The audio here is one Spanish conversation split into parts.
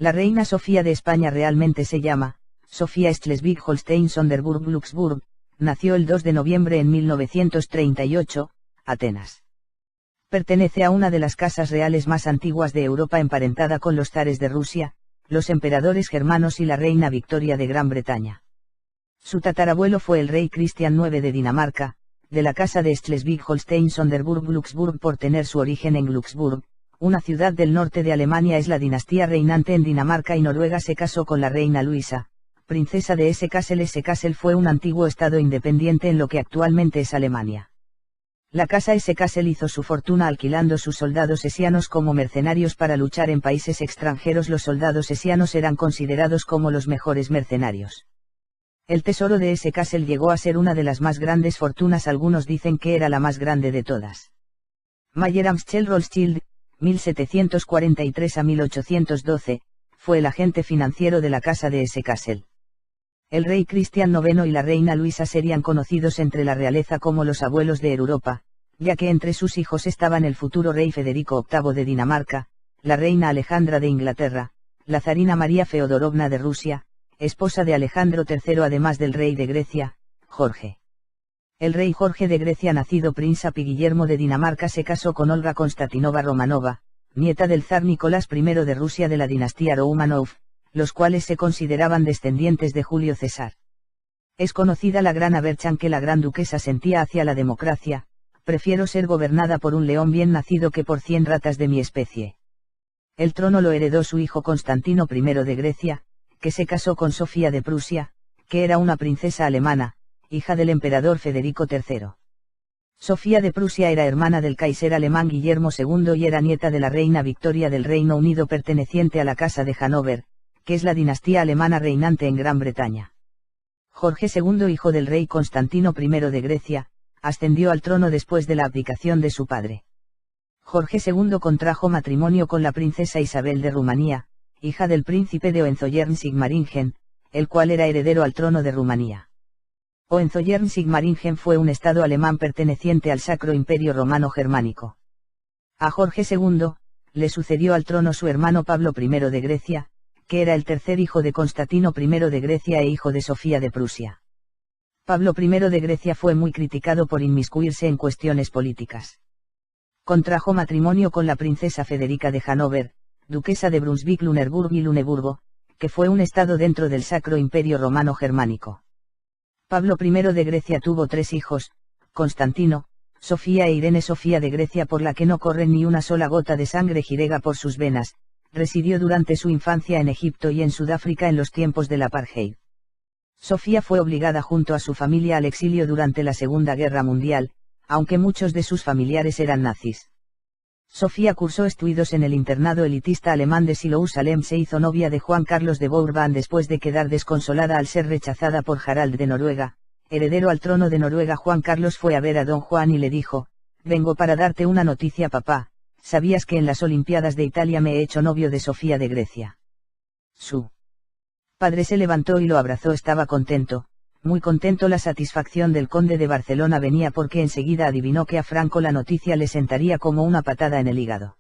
La reina Sofía de España realmente se llama Sofía Schleswig-Holstein-Sonderburg-Glücksburg, nació el 2 de noviembre en 1938, Atenas. Pertenece a una de las casas reales más antiguas de Europa, emparentada con los zares de Rusia, los emperadores germanos y la reina Victoria de Gran Bretaña. Su tatarabuelo fue el rey Cristian IX de Dinamarca, de la casa de Schleswig-Holstein-Sonderburg-Glücksburg por tener su origen en Glücksburg, una ciudad del norte de Alemania. Es la dinastía reinante en Dinamarca y Noruega. Se casó con la reina Luisa, princesa de Hesse-Kassel. Hesse-Kassel fue un antiguo estado independiente en lo que actualmente es Alemania. La casa Hesse-Kassel hizo su fortuna alquilando sus soldados hessianos como mercenarios para luchar en países extranjeros. Los soldados hessianos eran considerados como los mejores mercenarios. El tesoro de Hesse-Kassel llegó a ser una de las más grandes fortunas. Algunos dicen que era la más grande de todas. Mayer Amschel Rothschild, 1743 a 1812, fue el agente financiero de la casa de Hesse-Kassel. El rey Cristian IX y la reina Luisa serían conocidos entre la realeza como los abuelos de Europa, ya que entre sus hijos estaban el futuro rey Federico VIII de Dinamarca, la reina Alejandra de Inglaterra, la zarina María Feodorovna de Rusia, esposa de Alejandro III, además del rey de Grecia, Jorge. El rey Jorge de Grecia, nacido príncipe Guillermo de Dinamarca, se casó con Olga Konstantinova Romanova, nieta del zar Nicolás I de Rusia de la dinastía Romanov, los cuales se consideraban descendientes de Julio César. Es conocida la gran aversión que la gran duquesa sentía hacia la democracia: prefiero ser gobernada por un león bien nacido que por 100 ratas de mi especie. El trono lo heredó su hijo Constantino I de Grecia, que se casó con Sofía de Prusia, que era una princesa alemana, hija del emperador Federico III. Sofía de Prusia era hermana del Kaiser alemán Guillermo II y era nieta de la reina Victoria del Reino Unido, perteneciente a la casa de Hannover, que es la dinastía alemana reinante en Gran Bretaña. Jorge II, hijo del rey Constantino I de Grecia, ascendió al trono después de la abdicación de su padre. Jorge II contrajo matrimonio con la princesa Isabel de Rumanía, hija del príncipe de Hohenzollern-Sigmaringen, el cual era heredero al trono de Rumanía. Hohenzollern-Sigmaringen fue un estado alemán perteneciente al Sacro Imperio Romano Germánico. A Jorge II le sucedió al trono su hermano Pablo I de Grecia, que era el tercer hijo de Constantino I de Grecia e hijo de Sofía de Prusia. Pablo I de Grecia fue muy criticado por inmiscuirse en cuestiones políticas. Contrajo matrimonio con la princesa Federica de Hannover, duquesa de Brunswick-Luneburgo y Luneburgo, que fue un estado dentro del Sacro Imperio Romano Germánico. Pablo I de Grecia tuvo 3 hijos, Constantino, Sofía e Irene. Sofía de Grecia, por la que no corre ni una sola gota de sangre griega por sus venas, residió durante su infancia en Egipto y en Sudáfrica en los tiempos del apartheid. Sofía fue obligada junto a su familia al exilio durante la Segunda Guerra Mundial, aunque muchos de sus familiares eran nazis. Sofía cursó estudios en el internado elitista alemán de Siloú Salem. Se hizo novia de Juan Carlos de Bourbon después de quedar desconsolada al ser rechazada por Harald de Noruega, heredero al trono de Noruega. Juan Carlos fue a ver a don Juan y le dijo: vengo para darte una noticia, papá. ¿Sabías que en las Olimpiadas de Italia me he hecho novio de Sofía de Grecia? Su padre se levantó y lo abrazó. Estaba contento, muy contento. La satisfacción del conde de Barcelona venía porque enseguida adivinó que a Franco la noticia le sentaría como una patada en el hígado.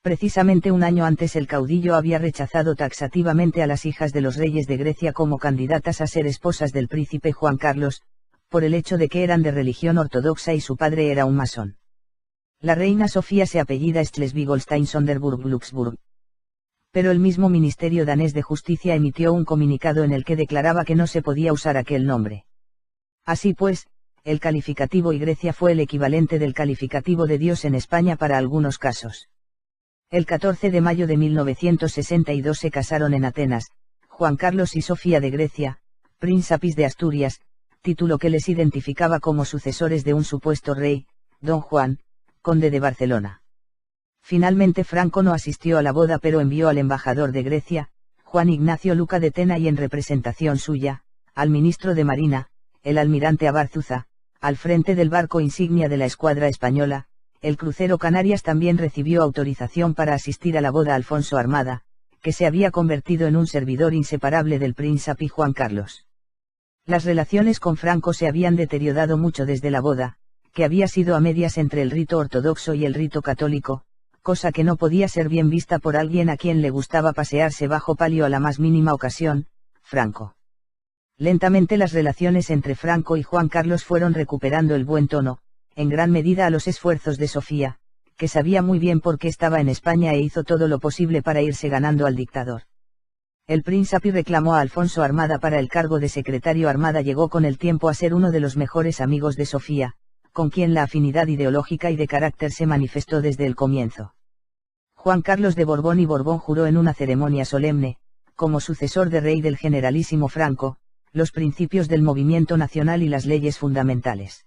Precisamente un año antes el caudillo había rechazado taxativamente a las hijas de los reyes de Grecia como candidatas a ser esposas del príncipe Juan Carlos, por el hecho de que eran de religión ortodoxa y su padre era un masón. La reina Sofía se apellida Schleswig-Holstein-Sonderburg-Glücksburg. Pero el mismo Ministerio danés de Justicia emitió un comunicado en el que declaraba que no se podía usar aquel nombre. Así pues, el calificativo y Grecia fue el equivalente del calificativo de Dios en España para algunos casos. El 14 de mayo de 1962 se casaron en Atenas, Juan Carlos y Sofía de Grecia, príncipes de Asturias, título que les identificaba como sucesores de un supuesto rey, don Juan, conde de Barcelona. Finalmente Franco no asistió a la boda, pero envió al embajador de Grecia, Juan Ignacio Luca de Tena, y en representación suya, al ministro de Marina, el almirante Abarzuza, al frente del barco insignia de la escuadra española, el crucero Canarias. También recibió autorización para asistir a la boda Alfonso Armada, que se había convertido en un servidor inseparable del príncipe Juan Carlos. Las relaciones con Franco se habían deteriorado mucho desde la boda, que había sido a medias entre el rito ortodoxo y el rito católico, cosa que no podía ser bien vista por alguien a quien le gustaba pasearse bajo palio a la más mínima ocasión, Franco. Lentamente las relaciones entre Franco y Juan Carlos fueron recuperando el buen tono, en gran medida a los esfuerzos de Sofía, que sabía muy bien por qué estaba en España e hizo todo lo posible para irse ganando al dictador. El príncipe reclamó a Alfonso Armada para el cargo de secretario. Armada llegó con el tiempo a ser uno de los mejores amigos de Sofía, con quien la afinidad ideológica y de carácter se manifestó desde el comienzo. Juan Carlos de Borbón y Borbón juró en una ceremonia solemne, como sucesor de rey del generalísimo Franco, los principios del movimiento nacional y las leyes fundamentales.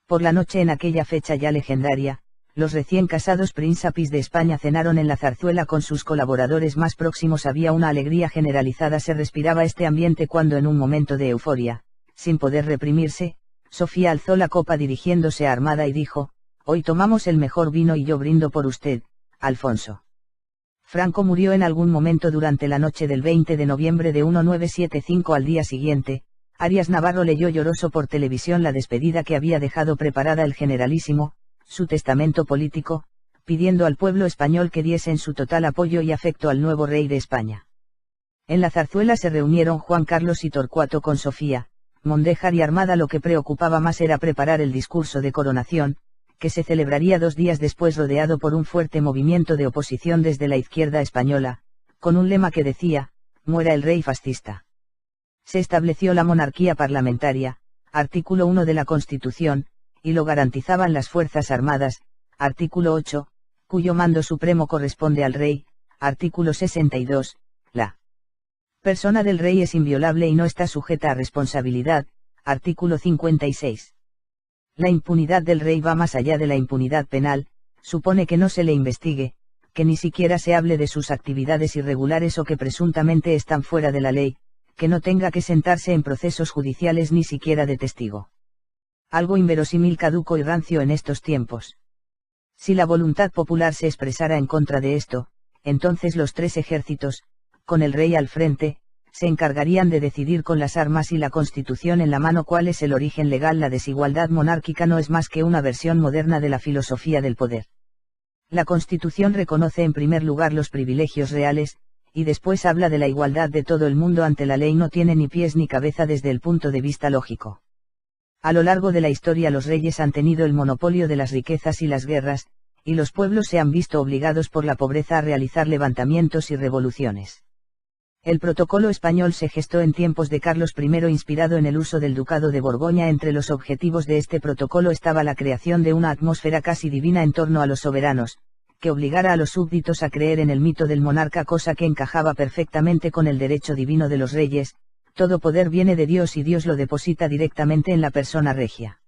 Por la noche en aquella fecha ya legendaria, los recién casados príncipes de España cenaron en la zarzuela con sus colaboradores más próximos. Había una alegría generalizada, se respiraba este ambiente cuando en un momento de euforia, sin poder reprimirse, Sofía alzó la copa dirigiéndose a Armada y dijo: «Hoy tomamos el mejor vino y yo brindo por usted, Alfonso». Franco murió en algún momento durante la noche del 20 de noviembre de 1975. Al día siguiente, Arias Navarro leyó lloroso por televisión la despedida que había dejado preparada el generalísimo, su testamento político, pidiendo al pueblo español que diesen su total apoyo y afecto al nuevo rey de España. En la zarzuela se reunieron Juan Carlos y Torcuato con Sofía, Mondéjar y Armada. Lo que preocupaba más era preparar el discurso de coronación, que se celebraría 2 días después, rodeado por un fuerte movimiento de oposición desde la izquierda española, con un lema que decía: «Muera el rey fascista». Se estableció la monarquía parlamentaria, artículo 1 de la Constitución, y lo garantizaban las Fuerzas Armadas, artículo 8, cuyo mando supremo corresponde al rey, artículo 62, la persona del rey es inviolable y no está sujeta a responsabilidad, artículo 56. La impunidad del rey va más allá de la impunidad penal, supone que no se le investigue, que ni siquiera se hable de sus actividades irregulares o que presuntamente están fuera de la ley, que no tenga que sentarse en procesos judiciales ni siquiera de testigo. Algo inverosímil, caduco y rancio en estos tiempos. Si la voluntad popular se expresara en contra de esto, entonces los 3 ejércitos, con el rey al frente, se encargarían de decidir con las armas y la Constitución en la mano cuál es el origen legal. La desigualdad monárquica no es más que una versión moderna de la filosofía del poder. La Constitución reconoce en primer lugar los privilegios reales, y después habla de la igualdad de todo el mundo ante la ley. No tiene ni pies ni cabeza desde el punto de vista lógico. A lo largo de la historia los reyes han tenido el monopolio de las riquezas y las guerras, y los pueblos se han visto obligados por la pobreza a realizar levantamientos y revoluciones. El protocolo español se gestó en tiempos de Carlos I, inspirado en el uso del ducado de Borgoña. Entre los objetivos de este protocolo estaba la creación de una atmósfera casi divina en torno a los soberanos, que obligara a los súbditos a creer en el mito del monarca, cosa que encajaba perfectamente con el derecho divino de los reyes: todo poder viene de Dios y Dios lo deposita directamente en la persona regia.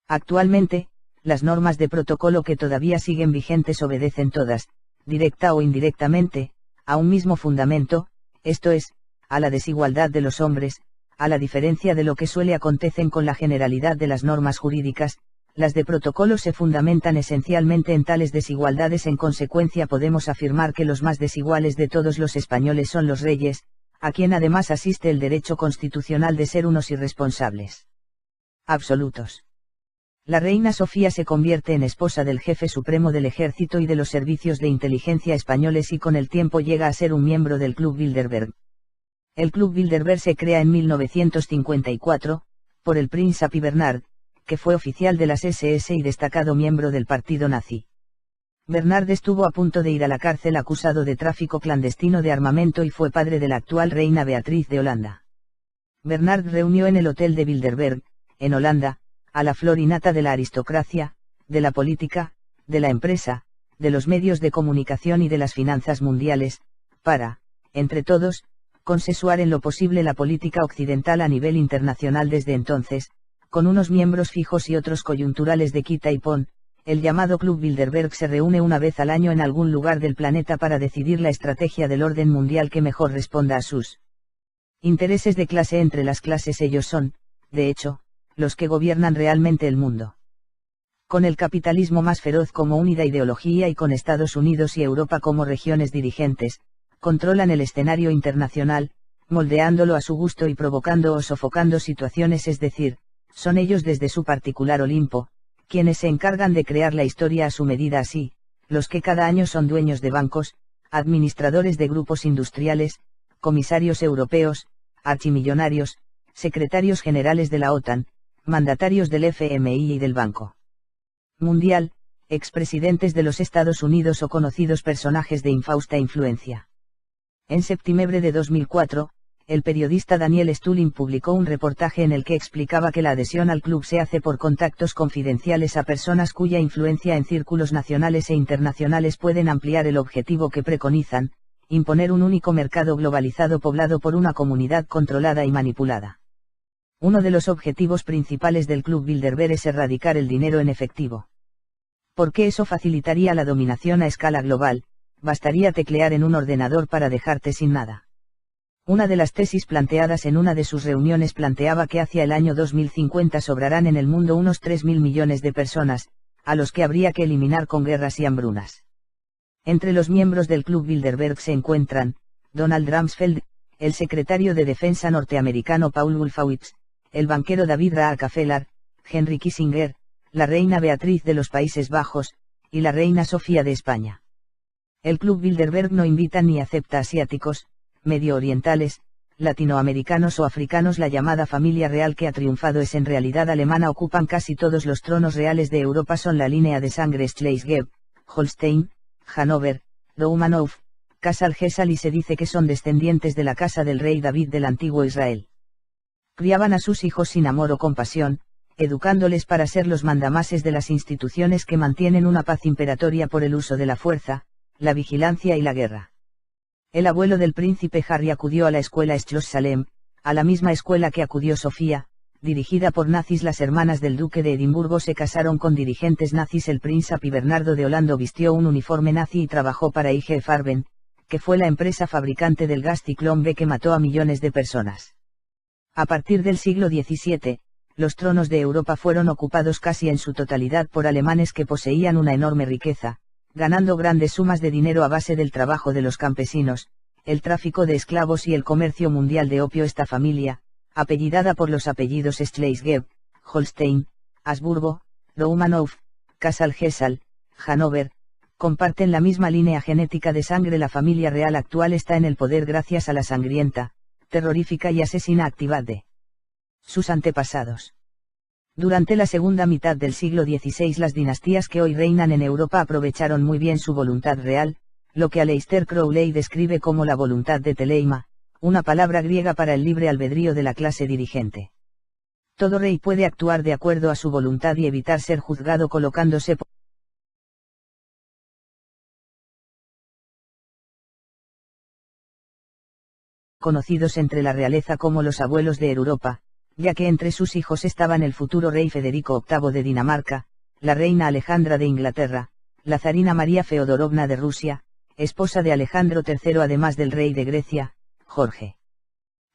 Actualmente, las normas de protocolo que todavía siguen vigentes obedecen todas, directa o indirectamente, a un mismo fundamento, esto es, a la desigualdad de los hombres. A la diferencia de lo que suele acontecer con la generalidad de las normas jurídicas, las de protocolo se fundamentan esencialmente en tales desigualdades. En consecuencia podemos afirmar que los más desiguales de todos los españoles son los reyes, a quien además asiste el derecho constitucional de ser unos irresponsables absolutos. La reina Sofía se convierte en esposa del jefe supremo del ejército y de los servicios de inteligencia españoles y con el tiempo llega a ser un miembro del Club Bilderberg. El Club Bilderberg se crea en 1954, por el príncipe Bernard, que fue oficial de las SS y destacado miembro del partido nazi. Bernard estuvo a punto de ir a la cárcel acusado de tráfico clandestino de armamento y fue padre de la actual reina Beatriz de Holanda. Bernard reunió en el Hotel de Bilderberg, en Holanda, a la flor y nata de la aristocracia, de la política, de la empresa, de los medios de comunicación y de las finanzas mundiales, para, entre todos, consensuar en lo posible la política occidental a nivel internacional. Desde entonces, con unos miembros fijos y otros coyunturales de quita y pon, el llamado Club Bilderberg se reúne una vez al año en algún lugar del planeta para decidir la estrategia del orden mundial que mejor responda a sus intereses de clase. Entre las clases ellos son, de hecho, los que gobiernan realmente el mundo. Con el capitalismo más feroz como única ideología y con Estados Unidos y Europa como regiones dirigentes, controlan el escenario internacional, moldeándolo a su gusto y provocando o sofocando situaciones, es decir, son ellos desde su particular Olimpo, quienes se encargan de crear la historia a su medida. Así, los que cada año son dueños de bancos, administradores de grupos industriales, comisarios europeos, archimillonarios, secretarios generales de la OTAN, mandatarios del FMI y del Banco Mundial, expresidentes de los Estados Unidos o conocidos personajes de infausta influencia. En septiembre de 2004, el periodista Daniel Stulin publicó un reportaje en el que explicaba que la adhesión al club se hace por contactos confidenciales a personas cuya influencia en círculos nacionales e internacionales pueden ampliar el objetivo que preconizan, imponer un único mercado globalizado poblado por una comunidad controlada y manipulada. Uno de los objetivos principales del Club Bilderberg es erradicar el dinero en efectivo. Porque eso facilitaría la dominación a escala global, bastaría teclear en un ordenador para dejarte sin nada. Una de las tesis planteadas en una de sus reuniones planteaba que hacia el año 2050 sobrarán en el mundo unos 3.000 millones de personas, a los que habría que eliminar con guerras y hambrunas. Entre los miembros del Club Bilderberg se encuentran, Donald Rumsfeld, el secretario de Defensa norteamericano Paul Wolfowitz, el banquero David Rockefeller, Henry Kissinger, la reina Beatriz de los Países Bajos, y la reina Sofía de España. El Club Bilderberg no invita ni acepta asiáticos, medio orientales, latinoamericanos o africanos. La llamada familia real que ha triunfado es en realidad alemana. Ocupan casi todos los tronos reales de Europa. Son la línea de sangre Schleswig, Holstein, Hannover, Romanov, Kassel-Gesell, y se dice que son descendientes de la casa del rey David del antiguo Israel. Criaban a sus hijos sin amor o compasión, educándoles para ser los mandamases de las instituciones que mantienen una paz imperatoria por el uso de la fuerza, la vigilancia y la guerra. El abuelo del príncipe Harry acudió a la escuela Schloss Salem, a la misma escuela que acudió Sofía, dirigida por nazis. Las hermanas del duque de Edimburgo se casaron con dirigentes nazis. El príncipe Bernardo de Holanda vistió un uniforme nazi y trabajó para IG Farben, que fue la empresa fabricante del gas Ciclón B que mató a millones de personas. A partir del siglo XVII, los tronos de Europa fueron ocupados casi en su totalidad por alemanes que poseían una enorme riqueza, ganando grandes sumas de dinero a base del trabajo de los campesinos, el tráfico de esclavos y el comercio mundial de opio. Esta familia, apellidada por los apellidos Schleswig, Holstein, Habsburgo, Romanov, Kassel-Gesell, Hannover, comparten la misma línea genética de sangre. La familia real actual está en el poder gracias a la sangrienta, terrorífica y asesina actividad de sus antepasados. Durante la segunda mitad del siglo XVI las dinastías que hoy reinan en Europa aprovecharon muy bien su voluntad real, lo que Aleister Crowley describe como la voluntad de Teleima, una palabra griega para el libre albedrío de la clase dirigente. Todo rey puede actuar de acuerdo a su voluntad y evitar ser juzgado colocándose conocidos entre la realeza como los abuelos de Europa, ya que entre sus hijos estaban el futuro rey Federico VIII de Dinamarca, la reina Alejandra de Inglaterra, la zarina María Feodorovna de Rusia, esposa de Alejandro III, además del rey de Grecia, Jorge.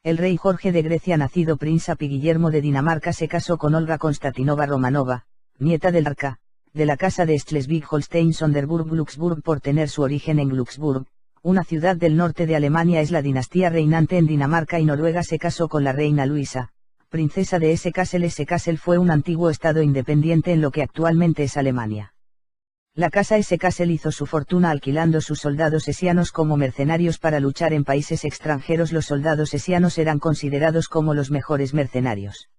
El rey Jorge de Grecia, nacido príncipe Guillermo de Dinamarca, se casó con Olga Konstantinova Romanova, nieta del arca, de la casa de Schleswig-Holstein-Sonderburg-Glücksburg. Por tener su origen en Glücksburg, una ciudad del norte de Alemania, es la dinastía reinante en Dinamarca y Noruega. Se casó con la reina Luisa, princesa de Hesse-Kassel. Hesse-Kassel fue un antiguo estado independiente en lo que actualmente es Alemania. La casa Hesse-Kassel hizo su fortuna alquilando sus soldados hessianos como mercenarios para luchar en países extranjeros. Los soldados hessianos eran considerados como los mejores mercenarios.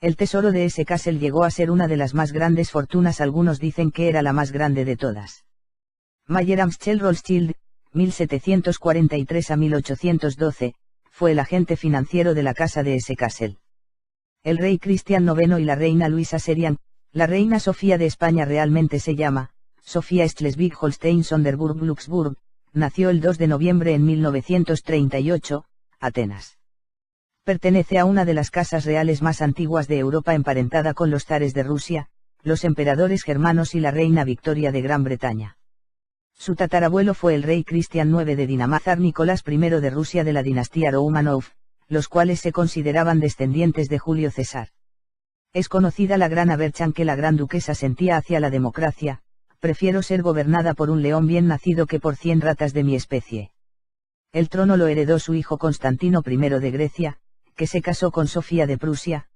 El tesoro de Hesse-Kassel llegó a ser una de las más grandes fortunas. Algunos dicen que era la más grande de todas. Mayer Amschel Rothschild, 1743 a 1812, fue el agente financiero de la casa de Hesse-Kassel. El rey Cristian IX y la reina Luisa serían. La reina Sofía de España realmente se llama Sofía Schleswig-Holstein-Sonderburg-Glücksburg, nació el 2 de noviembre en 1938, Atenas. Pertenece a una de las casas reales más antiguas de Europa, emparentada con los zares de Rusia, los emperadores germanos y la reina Victoria de Gran Bretaña. Su tatarabuelo fue el rey Cristian IX de Dinamarca, zar Nicolás I de Rusia de la dinastía Romanov, los cuales se consideraban descendientes de Julio César. Es conocida la gran aversión que la gran duquesa sentía hacia la democracia: prefiero ser gobernada por un león bien nacido que por 100 ratas de mi especie. El trono lo heredó su hijo Constantino I de Grecia, que se casó con Sofía de Prusia,